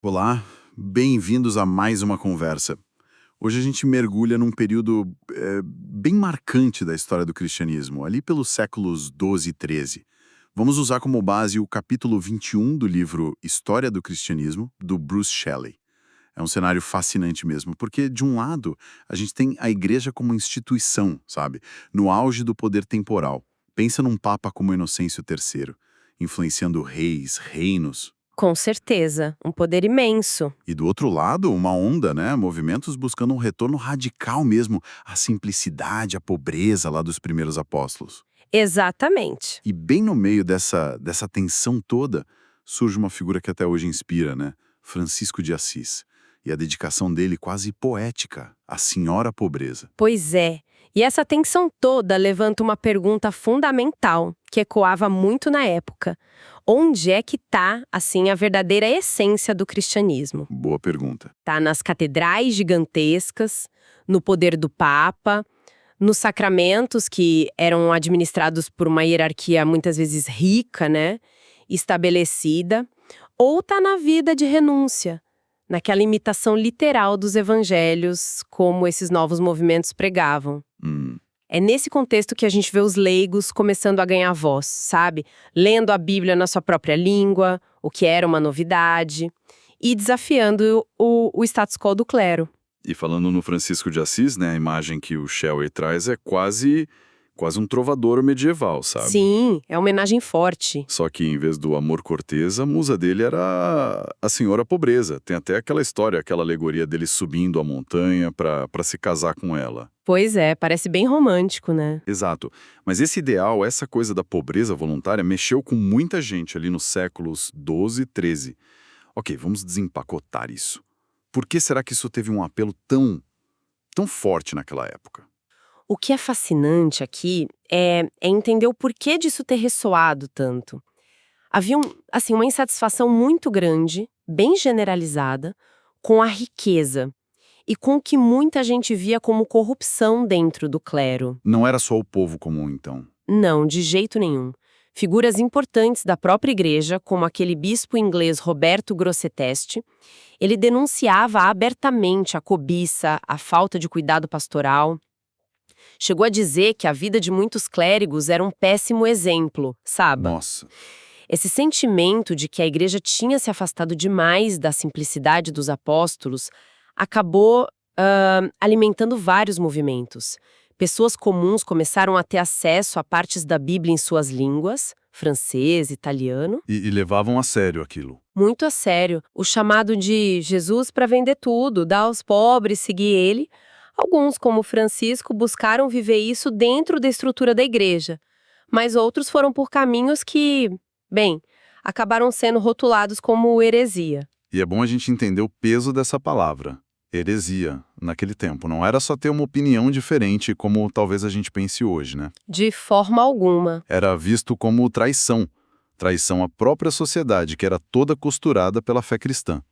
Olá, bem-vindos a mais uma conversa. Hoje a gente mergulha num período bem marcante da história do cristianismo, ali pelos séculos 12 e 13. Vamos usar como base o capítulo 21 do livro História do Cristianismo, do Bruce Shelley. É um cenário fascinante mesmo, porque, de um lado, a gente tem a igreja como instituição, sabe? No auge do poder temporal. Pensa num papa como Inocêncio III, influenciando reis, reinos. Com certeza, um poder imenso. E do outro lado, uma onda, né? Movimentos buscando um retorno radical mesmo à simplicidade, à pobreza lá dos primeiros apóstolos. Exatamente. E bem no meio dessa tensão toda, surge uma figura que até hoje inspira, né? Francisco de Assis. E a dedicação dele quase poética à Senhora Pobreza. Pois é. E essa tensão toda levanta uma pergunta fundamental, que ecoava muito na época. Onde é que está, assim, a verdadeira essência do cristianismo? Boa pergunta. Está nas catedrais gigantescas, no poder do Papa, nos sacramentos que eram administrados por uma hierarquia muitas vezes rica, né? Estabelecida, ou está na vida de renúncia, naquela imitação literal dos evangelhos, como esses novos movimentos pregavam. Hum, É nesse contexto que a gente vê os leigos começando a ganhar voz, sabe? Lendo a Bíblia na sua própria língua, o que era uma novidade, e desafiando o status quo do clero. E falando no Francisco de Assis, né? A imagem que o Shelley traz é quase um trovadouro medieval, sabe? Sim, é uma homenagem forte. Só que em vez do amor cortês, a musa dele era a senhora pobreza. Tem até aquela história, aquela alegoria dele subindo a montanha para se casar com ela. Pois é, parece bem romântico, né? Exato. Mas esse ideal, essa coisa da pobreza voluntária, mexeu com muita gente ali nos séculos 12 e 13. Ok, vamos desempacotar isso. Por que será que isso teve um apelo tão forte naquela época? O que é fascinante aqui é entender o porquê disso ter ressoado tanto. Havia assim, uma insatisfação muito grande, bem generalizada, com a riqueza e com o que muita gente via como corrupção dentro do clero. Não era só o povo comum, então. Não, de jeito nenhum. Figuras importantes da própria igreja, como aquele bispo inglês Roberto Grosseteste, ele denunciava abertamente a cobiça, a falta de cuidado pastoral. Chegou a dizer que a vida de muitos clérigos era um péssimo exemplo, sabe? Nossa. Esse sentimento de que a igreja tinha se afastado demais da simplicidade dos apóstolos acabou alimentando vários movimentos. Pessoas comuns começaram a ter acesso a partes da Bíblia em suas línguas, francês, italiano, E levavam a sério aquilo. muito a sério. O chamado de Jesus para vender tudo, dar aos pobres, seguir ele. Alguns, como Francisco, buscaram viver isso dentro da estrutura da igreja, mas outros foram por caminhos que, bem, acabaram sendo rotulados como heresia. E é bom a gente entender o peso dessa palavra, heresia, naquele tempo. Não era só ter uma opinião diferente, como talvez a gente pense hoje, né? De forma alguma. Era visto como traição. Traição à própria sociedade, que era toda costurada pela fé cristã.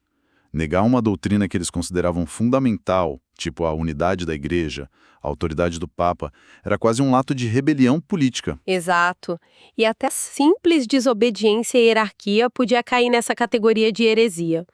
Negar uma doutrina que eles consideravam fundamental, tipo a unidade da igreja, a autoridade do Papa, era quase um ato de rebelião política. Exato. E até simples desobediência à hierarquia podia cair nessa categoria de heresia.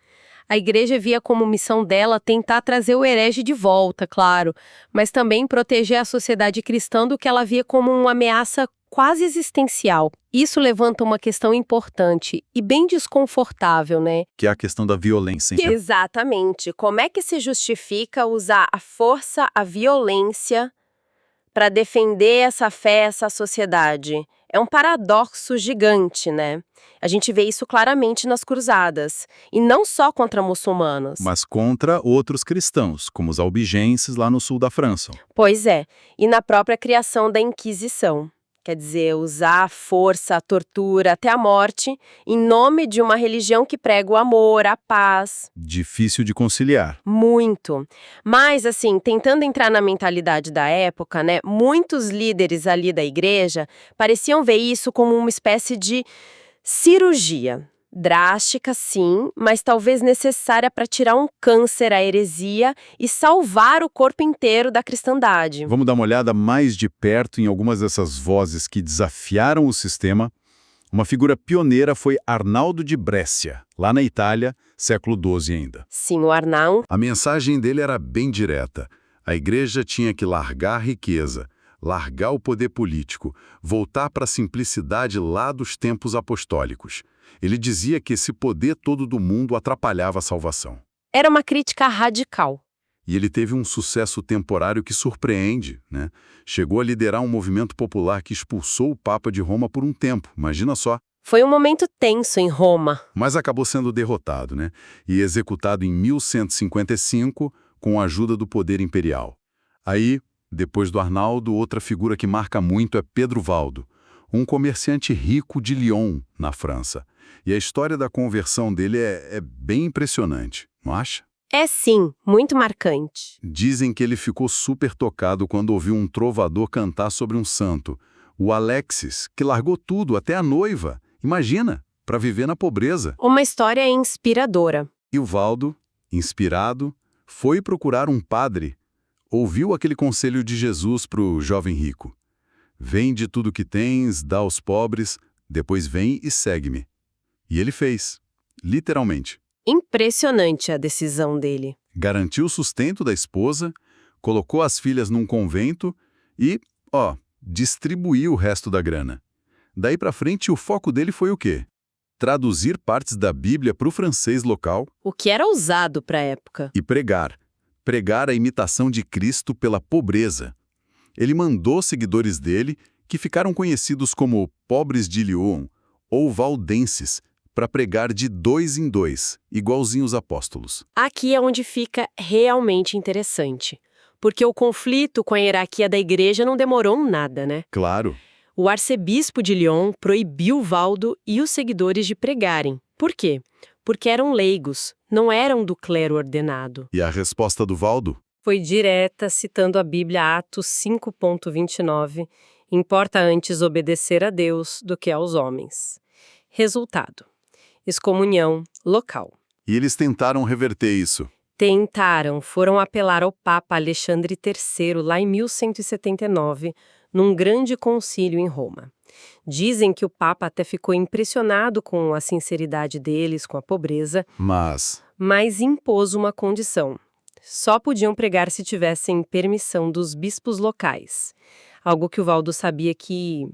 A igreja via como missão dela tentar trazer o herege de volta, claro, mas também proteger a sociedade cristã do que ela via como uma ameaça quase existencial. Isso levanta uma questão importante e bem desconfortável, né? Que é a questão da violência. Exatamente. Como é que se justifica usar a força, a violência para defender essa fé, essa sociedade? É um paradoxo gigante, né? A gente vê isso claramente nas cruzadas, e não só contra muçulmanos. Mas contra outros cristãos, como os albigenses lá no sul da França. Pois é, e na própria criação da Inquisição. Quer dizer, usar a força, a tortura, até a morte, em nome de uma religião que prega o amor, a paz. Difícil de conciliar. Muito. Mas, assim, tentando entrar na mentalidade da época, né, muitos líderes ali da igreja pareciam ver isso como uma espécie de cirurgia. Drástica, sim, mas talvez necessária para tirar um câncer à heresia e salvar o corpo inteiro da cristandade. Vamos dar uma olhada mais de perto em algumas dessas vozes que desafiaram o sistema, Uma figura pioneira foi Arnaldo de Brescia, lá na Itália, século XII ainda. Sim, o Arnão. A mensagem dele era bem direta. A igreja tinha que largar a riqueza, largar o poder político, voltar para a simplicidade lá dos tempos apostólicos. Ele dizia que esse poder todo do mundo atrapalhava a salvação. Era uma crítica radical. E ele teve um sucesso temporário que surpreende, né? Chegou a liderar um movimento popular que expulsou o Papa de Roma por um tempo, imagina só. Foi um momento tenso em Roma. Mas acabou sendo derrotado, né? E executado em 1155 com a ajuda do poder imperial. Aí, depois do Arnaldo, outra figura que marca muito é Pedro Valdo, um comerciante rico de Lyon, na França. E a história da conversão dele é bem impressionante, não acha? É sim, muito marcante. Dizem que ele ficou super tocado quando ouviu um trovador cantar sobre um santo, o Alexis, que largou tudo, até a noiva, imagina, para viver na pobreza. Uma história inspiradora. E o Valdo, inspirado, foi procurar um padre, ouviu aquele conselho de Jesus para o jovem rico. Vende tudo que tens, dá aos pobres, depois vem e segue-me. E ele fez, literalmente. Impressionante a decisão dele. Garantiu o sustento da esposa, colocou as filhas num convento e, distribuiu o resto da grana. Daí para frente, o foco dele foi o quê? Traduzir partes da Bíblia para o francês local. O que era usado para a época. E pregar. Pregar a imitação de Cristo pela pobreza. Ele mandou seguidores dele, que ficaram conhecidos como pobres de Lyon ou valdenses, para pregar de 2 em 2, igualzinho os apóstolos. Aqui é onde fica realmente interessante, porque o conflito com a hierarquia da igreja não demorou nada, né? Claro. O arcebispo de Lyon proibiu Valdo e os seguidores de pregarem. Por quê? Porque eram leigos, não eram do clero ordenado. E a resposta do Valdo? Foi direta, citando a Bíblia, Atos 5,29, importa antes obedecer a Deus do que aos homens. Resultado: excomunhão local. E eles tentaram reverter isso. Foram apelar ao Papa Alexandre III lá em 1179, num grande concílio em Roma. Dizem que o Papa até ficou impressionado com a sinceridade deles, com a pobreza, Mas impôs uma condição. Só podiam pregar se tivessem permissão dos bispos locais. Algo que o Valdo sabia que,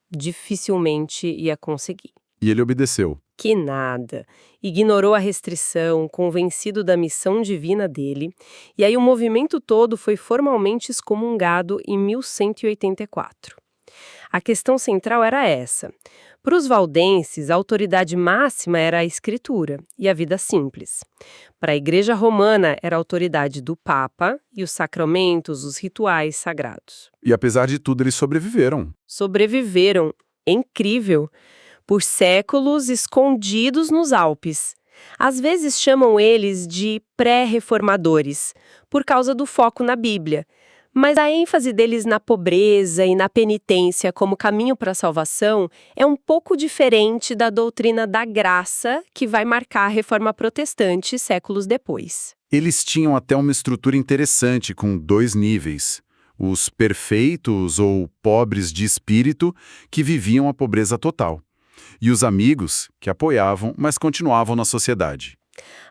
dificilmente ia conseguir. E ele obedeceu. Que nada. Ignorou a restrição, convencido da missão divina dele, e aí o movimento todo foi formalmente excomungado em 1184. A questão central era essa. Para os valdenses, a autoridade máxima era a escritura e a vida simples. Para a Igreja Romana, era a autoridade do Papa e os sacramentos, os rituais sagrados. E apesar de tudo, eles sobreviveram. Sobreviveram. É incrível. Por séculos escondidos nos Alpes. Às vezes chamam eles de pré-reformadores, por causa do foco na Bíblia. Mas a ênfase deles na pobreza e na penitência como caminho para a salvação é um pouco diferente da doutrina da graça que vai marcar a Reforma Protestante séculos depois. Eles tinham até uma estrutura interessante com 2 níveis. Os perfeitos ou pobres de espírito, que viviam a pobreza total. E os amigos, que apoiavam, mas continuavam na sociedade.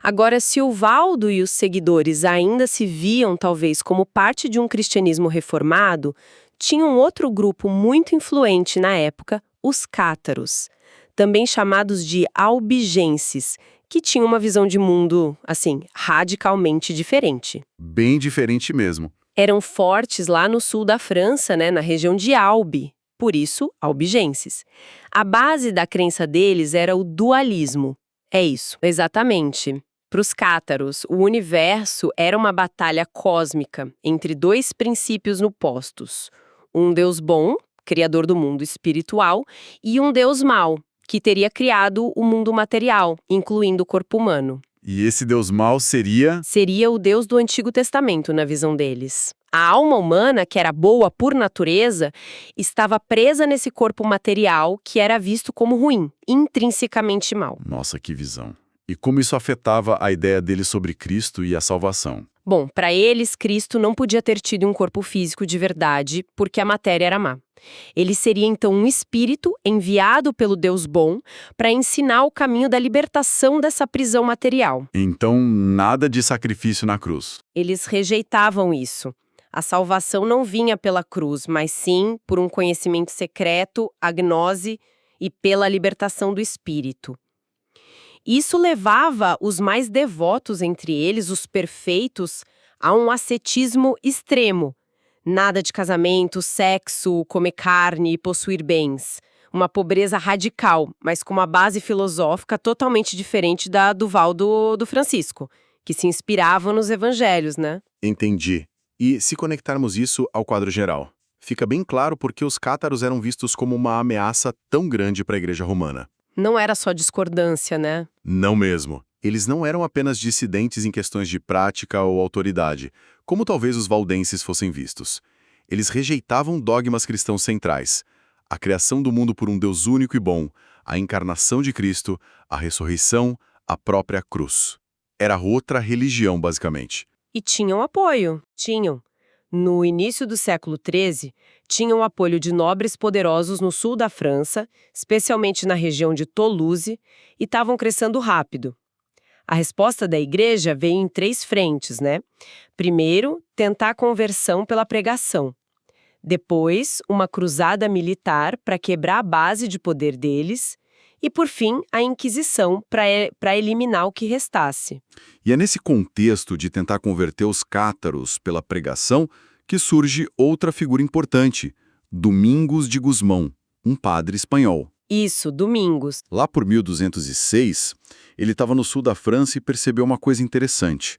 Agora, se o Valdo e os seguidores ainda se viam, talvez, como parte de um cristianismo reformado, tinha um outro grupo muito influente na época, os cátaros, também chamados de albigenses, que tinham uma visão de mundo, radicalmente diferente. Bem diferente mesmo. Eram fortes lá no sul da França, na região de Albi. Por isso, albigenses. A base da crença deles era o dualismo. É isso, exatamente. Para os cátaros, o universo era uma batalha cósmica entre 2 princípios opostos. Um Deus bom, criador do mundo espiritual, e um Deus mau, que teria criado o mundo material, incluindo o corpo humano. E esse Deus mau seria? Seria o Deus do Antigo Testamento, na visão deles. A alma humana, que era boa por natureza, estava presa nesse corpo material que era visto como ruim, intrinsecamente mau. Nossa, que visão. E como isso afetava a ideia deles sobre Cristo e a salvação? Bom, para eles, Cristo não podia ter tido um corpo físico de verdade, porque a matéria era má. Ele seria então um espírito enviado pelo Deus bom para ensinar o caminho da libertação dessa prisão material. Então, nada de sacrifício na cruz. Eles rejeitavam isso. A salvação não vinha pela cruz, mas sim por um conhecimento secreto, a gnose e pela libertação do espírito. Isso levava os mais devotos entre eles, os perfeitos, a um ascetismo extremo. Nada de casamento, sexo, comer carne e possuir bens. Uma pobreza radical, mas com uma base filosófica totalmente diferente da do Valdo do Francisco, que se inspirava nos evangelhos, né? Entendi. E se conectarmos isso ao quadro geral, fica bem claro por que os cátaros eram vistos como uma ameaça tão grande para a Igreja Romana. Não era só discordância, né? Não mesmo. Eles não eram apenas dissidentes em questões de prática ou autoridade, como talvez os valdenses fossem vistos. Eles rejeitavam dogmas cristãos centrais: a criação do mundo por um Deus único e bom, a encarnação de Cristo, a ressurreição, a própria cruz. Era outra religião, basicamente. E tinham apoio, tinham. No início do século XIII, tinham apoio de nobres poderosos no sul da França, especialmente na região de Toulouse, e estavam crescendo rápido. A resposta da igreja veio em 3 frentes, né? Primeiro, tentar a conversão pela pregação. Depois, uma cruzada militar para quebrar a base de poder deles. E, por fim, a Inquisição para eliminar o que restasse. E é nesse contexto de tentar converter os cátaros pela pregação que surge outra figura importante, Domingos de Gusmão, um padre espanhol. Isso, Domingos. Lá por 1206, ele estava no sul da França e percebeu uma coisa interessante.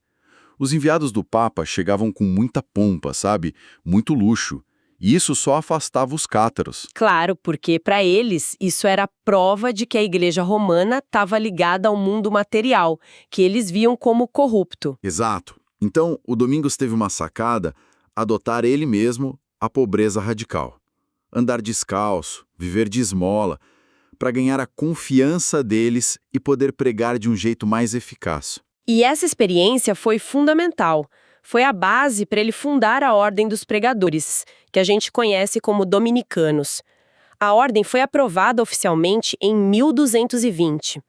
Os enviados do Papa chegavam com muita pompa, sabe? Muito luxo. E isso só afastava os cátaros. Claro, porque para eles isso era prova de que a Igreja Romana estava ligada ao mundo material, que eles viam como corrupto. Exato. Então, o Domingos teve uma sacada: adotar ele mesmo a pobreza radical. Andar descalço, viver de esmola, para ganhar a confiança deles e poder pregar de um jeito mais eficaz. E essa experiência foi fundamental. Foi a base para ele fundar a Ordem dos Pregadores, que a gente conhece como dominicanos. A ordem foi aprovada oficialmente em 1220.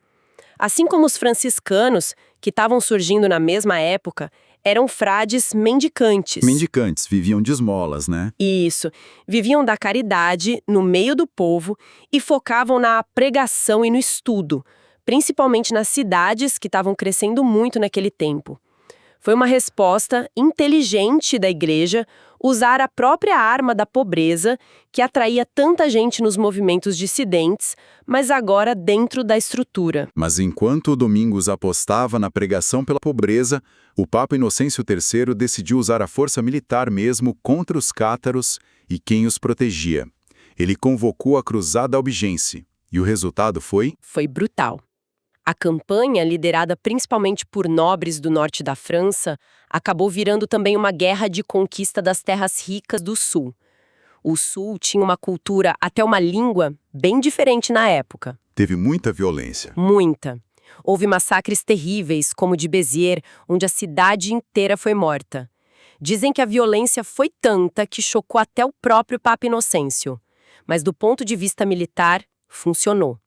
Assim como os franciscanos, que estavam surgindo na mesma época, eram frades mendicantes. Mendicantes, viviam de esmolas, né? Isso. Viviam da caridade, no meio do povo, e focavam na pregação e no estudo, principalmente nas cidades que estavam crescendo muito naquele tempo. Foi uma resposta inteligente da igreja usar a própria arma da pobreza, que atraía tanta gente nos movimentos dissidentes, mas agora dentro da estrutura. Mas enquanto o Domingos apostava na pregação pela pobreza, o Papa Inocêncio III decidiu usar a força militar mesmo contra os cátaros e quem os protegia. Ele convocou a Cruzada Albigense, e o resultado foi? Foi brutal. A campanha, liderada principalmente por nobres do norte da França, acabou virando também uma guerra de conquista das terras ricas do sul. O sul tinha uma cultura, até uma língua, bem diferente na época. Teve muita violência. Muita. Houve massacres terríveis, como o de Béziers, onde a cidade inteira foi morta. Dizem que a violência foi tanta que chocou até o próprio Papa Inocêncio. Mas do ponto de vista militar, funcionou.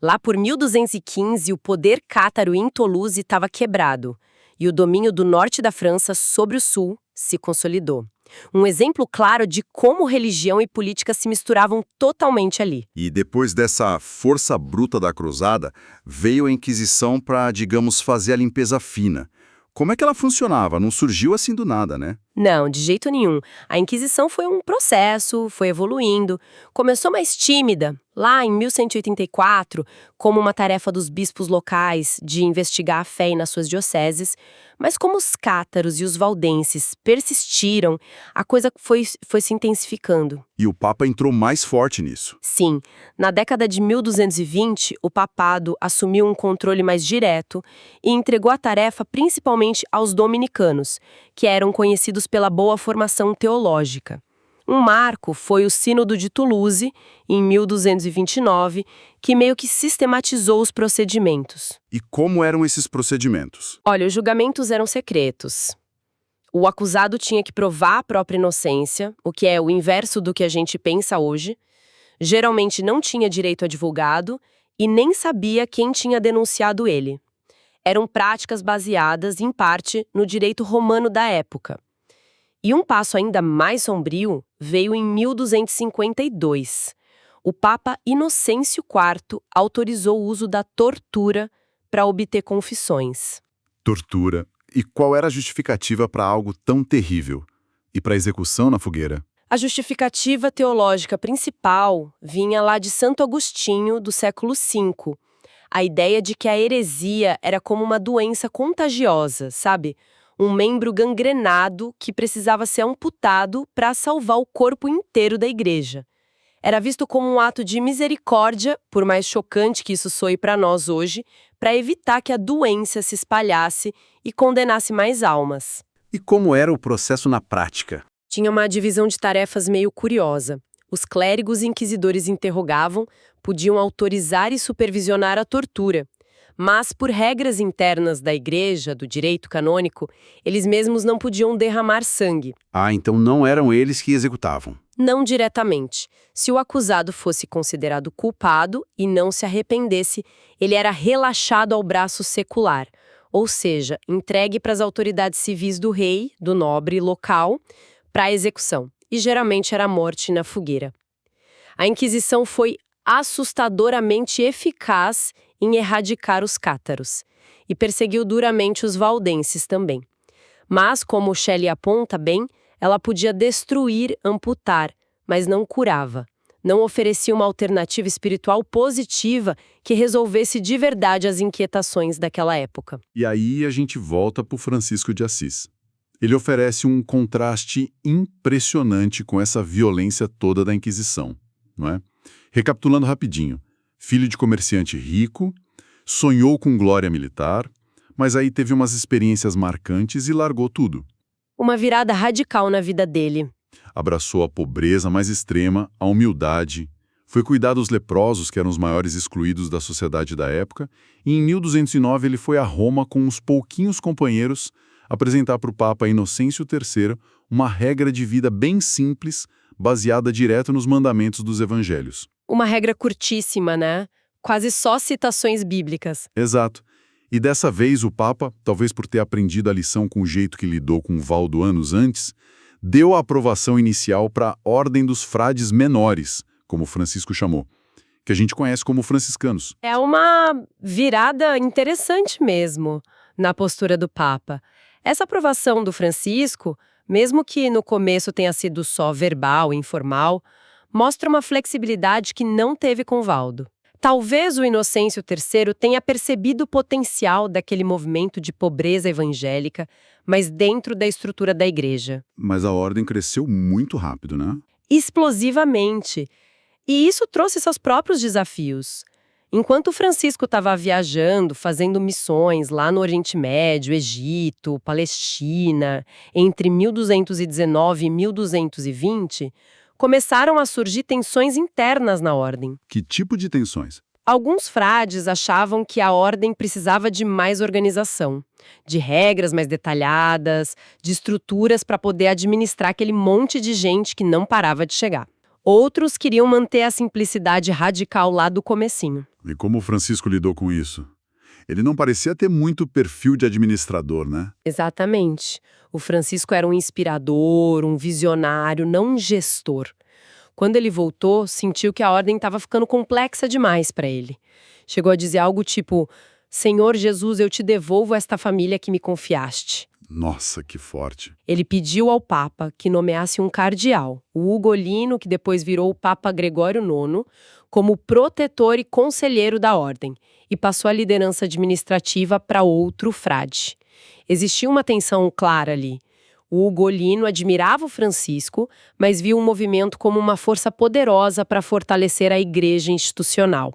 Lá por 1215, o poder cátaro em Toulouse estava quebrado, e o domínio do norte da França sobre o sul se consolidou. Um exemplo claro de como religião e política se misturavam totalmente ali. E depois dessa força bruta da cruzada, veio a Inquisição para, digamos, fazer a limpeza fina. Como é que ela funcionava? Não surgiu assim do nada, né? Não, de jeito nenhum. A Inquisição foi um processo, foi evoluindo. Começou mais tímida, lá em 1184, como uma tarefa dos bispos locais de investigar a fé nas suas dioceses. Mas como os cátaros e os valdenses persistiram, a coisa foi se intensificando. E o Papa entrou mais forte nisso. Sim, na década de 1220, o papado assumiu um controle mais direto e entregou a tarefa principalmente aos dominicanos, que eram conhecidos pela boa formação teológica. Um marco foi o Sínodo de Toulouse, em 1229, que meio que sistematizou os procedimentos. E como eram esses procedimentos? Olha, os julgamentos eram secretos. O acusado tinha que provar a própria inocência, o que é o inverso do que a gente pensa hoje. Geralmente não tinha direito a advogado e nem sabia quem tinha denunciado ele. Eram práticas baseadas, em parte, no direito romano da época. E um passo ainda mais sombrio veio em 1252. O Papa Inocêncio IV autorizou o uso da tortura para obter confissões. Tortura. E qual era a justificativa para algo tão terrível? E para execução na fogueira? A justificativa teológica principal vinha lá de Santo Agostinho, do século V. A ideia de que a heresia era como uma doença contagiosa, sabe? Um membro gangrenado que precisava ser amputado para salvar o corpo inteiro da igreja. Era visto como um ato de misericórdia, por mais chocante que isso soe para nós hoje, para evitar que a doença se espalhasse e condenasse mais almas. E como era o processo na prática? Tinha uma divisão de tarefas meio curiosa. Os clérigos e inquisidores interrogavam, podiam autorizar e supervisionar a tortura. Mas, por regras internas da igreja, do direito canônico, eles mesmos não podiam derramar sangue. Ah, então não eram eles que executavam. Não diretamente. Se o acusado fosse considerado culpado e não se arrependesse, ele era relaxado ao braço secular, ou seja, entregue para as autoridades civis do rei, do nobre local, para a execução. E geralmente era a morte na fogueira. A Inquisição foi assustadoramente eficaz em erradicar os cátaros e perseguiu duramente os valdenses também. Mas, como Shelley aponta bem, ela podia destruir, amputar, mas não curava. Não oferecia uma alternativa espiritual positiva que resolvesse de verdade as inquietações daquela época. E aí a gente volta para o Francisco de Assis. Ele oferece um contraste impressionante com essa violência toda da Inquisição, não é? Recapitulando rapidinho, filho de comerciante rico, sonhou com glória militar, mas aí teve umas experiências marcantes e largou tudo. Uma virada radical na vida dele. Abraçou a pobreza mais extrema, a humildade, foi cuidar dos leprosos, que eram os maiores excluídos da sociedade da época, e em 1209 ele foi a Roma com uns pouquinhos companheiros apresentar para o Papa Inocêncio III uma regra de vida bem simples, baseada direto nos mandamentos dos evangelhos. Uma regra curtíssima, né? Quase só citações bíblicas. Exato. E dessa vez o Papa, talvez por ter aprendido a lição com o jeito que lidou com Valdo anos antes, deu a aprovação inicial para a Ordem dos Frades Menores, como Francisco chamou, que a gente conhece como franciscanos. É uma virada interessante mesmo na postura do Papa. Essa aprovação do Francisco, mesmo que no começo tenha sido só verbal e informal, mostra uma flexibilidade que não teve com Valdo. Talvez o Inocêncio III tenha percebido o potencial daquele movimento de pobreza evangélica, mas dentro da estrutura da igreja. Mas a ordem cresceu muito rápido, né? Explosivamente. E isso trouxe seus próprios desafios. Enquanto Francisco estava viajando, fazendo missões lá no Oriente Médio, Egito, Palestina, entre 1219 e 1220, começaram a surgir tensões internas na ordem. Que tipo de tensões? Alguns frades achavam que a ordem precisava de mais organização, de regras mais detalhadas, de estruturas para poder administrar aquele monte de gente que não parava de chegar. Outros queriam manter a simplicidade radical lá do comecinho. E como o Francisco lidou com isso? Ele não parecia ter muito perfil de administrador, né? Exatamente. O Francisco era um inspirador, um visionário, não um gestor. Quando ele voltou, sentiu que a ordem estava ficando complexa demais para ele. Chegou a dizer algo tipo: Senhor Jesus, eu te devolvo esta família que me confiaste. Nossa, que forte. Ele pediu ao Papa que nomeasse um cardeal, o Ugolino, que depois virou o Papa Gregório IX, como protetor e conselheiro da ordem, e passou a liderança administrativa para outro frade. Existia uma tensão clara ali. O Ugolino admirava o Francisco, mas via o movimento como uma força poderosa para fortalecer a igreja institucional.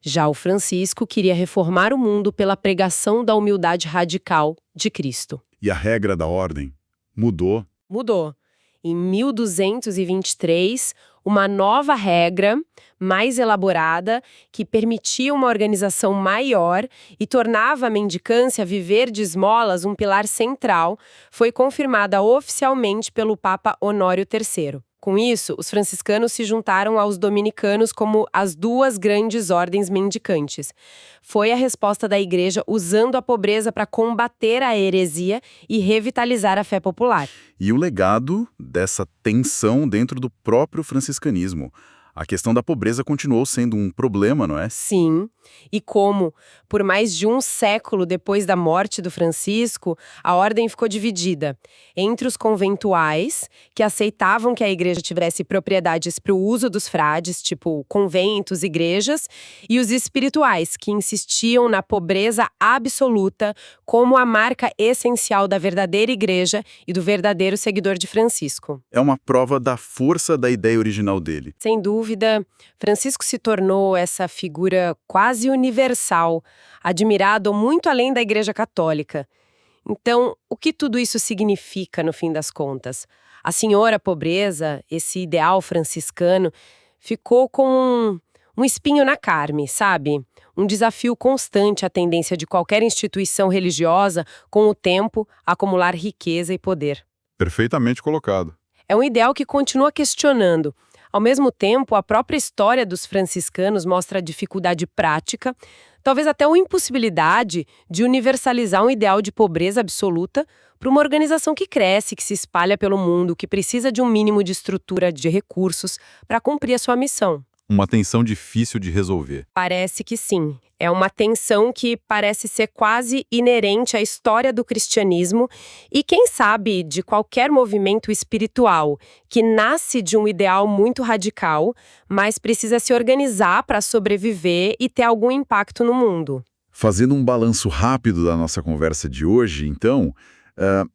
Já o Francisco queria reformar o mundo pela pregação da humildade radical de Cristo. E a regra da ordem mudou. Mudou. Em 1223, uma nova regra mais elaborada que permitia uma organização maior e tornava a mendicância, viver de esmolas, um pilar central, foi confirmada oficialmente pelo Papa Honório III. Com isso, os franciscanos se juntaram aos dominicanos como as duas grandes ordens mendicantes. Foi a resposta da Igreja usando a pobreza para combater a heresia e revitalizar a fé popular. E o legado dessa tensão dentro do próprio franciscanismo. A questão da pobreza continuou sendo um problema, não é? Sim, e como, por mais de um século depois da morte do Francisco, a ordem ficou dividida entre os conventuais, que aceitavam que a igreja tivesse propriedades para o uso dos frades, tipo conventos, igrejas, e os espirituais, que insistiam na pobreza absoluta como a marca essencial da verdadeira igreja e do verdadeiro seguidor de Francisco. É uma prova da força da ideia original dele. Sem dúvida, Francisco se tornou essa figura quase universal, admirado muito além da Igreja Católica. Então, o que tudo isso significa no fim das contas? A senhora pobreza, esse ideal franciscano, ficou com um espinho na carne, sabe? Um desafio constante à tendência de qualquer instituição religiosa, com o tempo, acumular riqueza e poder. Perfeitamente colocado. É um ideal que continua questionando. Ao mesmo tempo, a própria história dos franciscanos mostra a dificuldade prática, talvez até a impossibilidade de universalizar um ideal de pobreza absoluta para uma organização que cresce, que se espalha pelo mundo, que precisa de um mínimo de estrutura, de recursos para cumprir a sua missão. Uma tensão difícil de resolver. Parece que sim. É uma tensão que parece ser quase inerente à história do cristianismo e, quem sabe, de qualquer movimento espiritual que nasce de um ideal muito radical, mas precisa se organizar para sobreviver e ter algum impacto no mundo. Fazendo um balanço rápido da nossa conversa de hoje, então,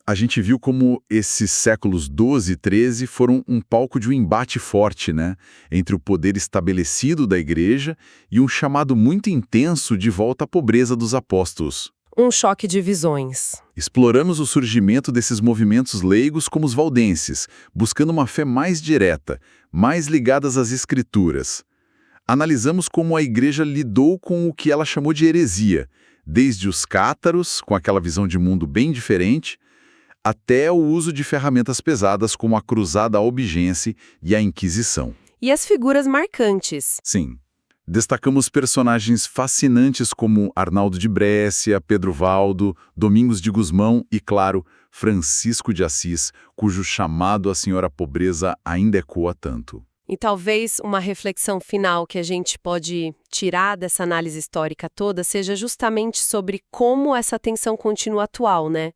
a gente viu como esses séculos XII e XIII foram um palco de um embate forte, né, entre o poder estabelecido da Igreja e um chamado muito intenso de volta à pobreza dos apóstolos. Um choque de visões. Exploramos o surgimento desses movimentos leigos como os valdenses, buscando uma fé mais direta, mais ligadas às Escrituras. Analisamos como a Igreja lidou com o que ela chamou de heresia, desde os cátaros, com aquela visão de mundo bem diferente, até o uso de ferramentas pesadas como a Cruzada Albigense e a Inquisição. E as figuras marcantes. Sim. Destacamos personagens fascinantes como Arnaldo de Brécia, Pedro Valdo, Domingos de Gusmão e, claro, Francisco de Assis, cujo chamado à Senhora Pobreza ainda ecoa tanto. E talvez uma reflexão final que a gente pode tirar dessa análise histórica toda seja justamente sobre como essa tensão continua atual, né?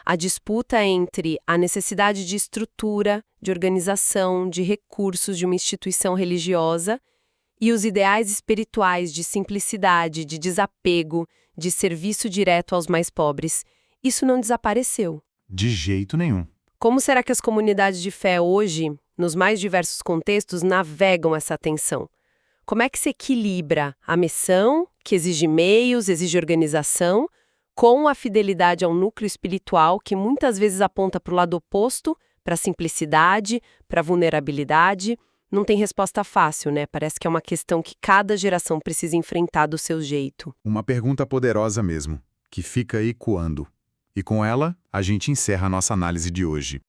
A disputa entre a necessidade de estrutura, de organização, de recursos de uma instituição religiosa e os ideais espirituais de simplicidade, de desapego, de serviço direto aos mais pobres. Isso não desapareceu. De jeito nenhum. Como será que as comunidades de fé hoje, nos mais diversos contextos, navegam essa tensão? Como é que se equilibra a missão, que exige meios, exige organização, com a fidelidade ao núcleo espiritual, que muitas vezes aponta para o lado oposto, para a simplicidade, para a vulnerabilidade? Não tem resposta fácil, né? Parece que é uma questão que cada geração precisa enfrentar do seu jeito. Uma pergunta poderosa mesmo, que fica ecoando. E com ela, a gente encerra a nossa análise de hoje.